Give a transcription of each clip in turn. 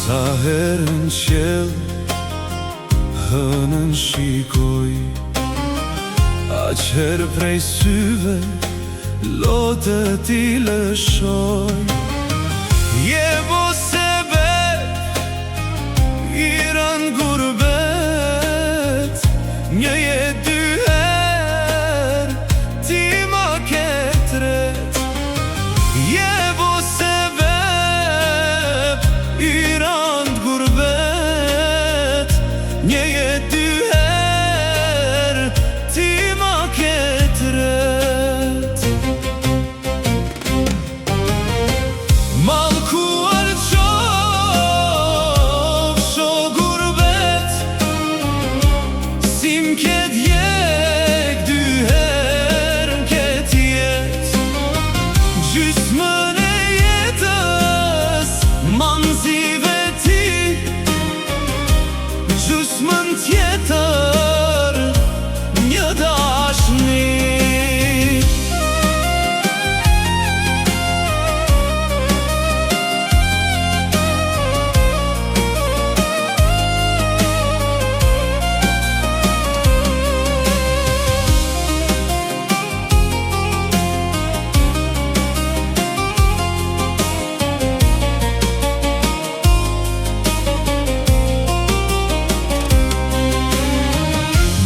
Sa herën qell hënën shikoj, aq herë prej syve lotët I lëshoj. Je bo sebeb I rënë gurbet, një jetë dy herë ti ma ke tret. Je bo sebeb I rënë gurbet, një jetë dy herë ti ma ke tret. Mallkuar qofsh o gurbet, si m'ket jek dy herë m'ket jet. Gjysmën e jetës manzive ti, gjysmën tjetër një dashni.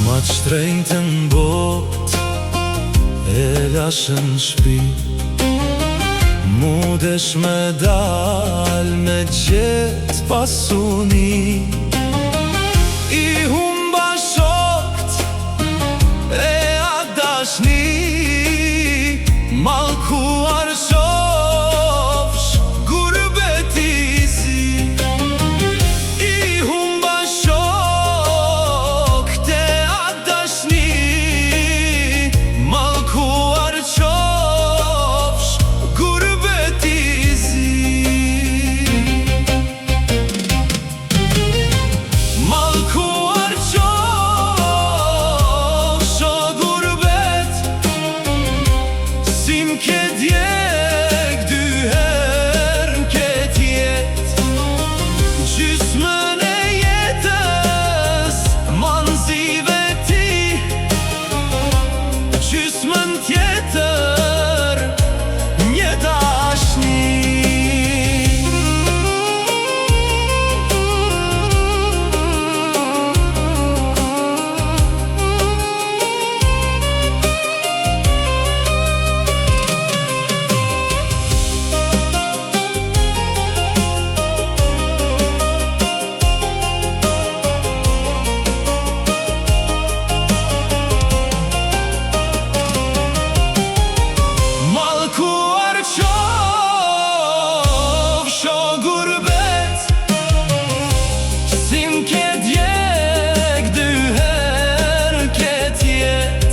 Ma t'shtrejtën bot e lashën shpi, mudesh me dal me gjet pasuni. I humba shokt e atë dashni, mallkuar qofsh gurbeti si. I humba shokt e atë dashni, mallkuar qofsh gurbeti si. Mallkuar qofsh o gurbet, si m'ket jek dy herë m'ket jet. Gjysmën e jetës manzive ti, gjysmën tjetër një dashni. Mallkuar qofsh o gurbet, si m'ket jek dy herë m'ket jet.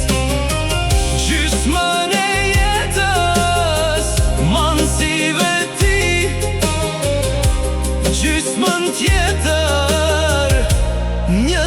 Gjysmën e jetës manzive ti, gjysmën tjetër një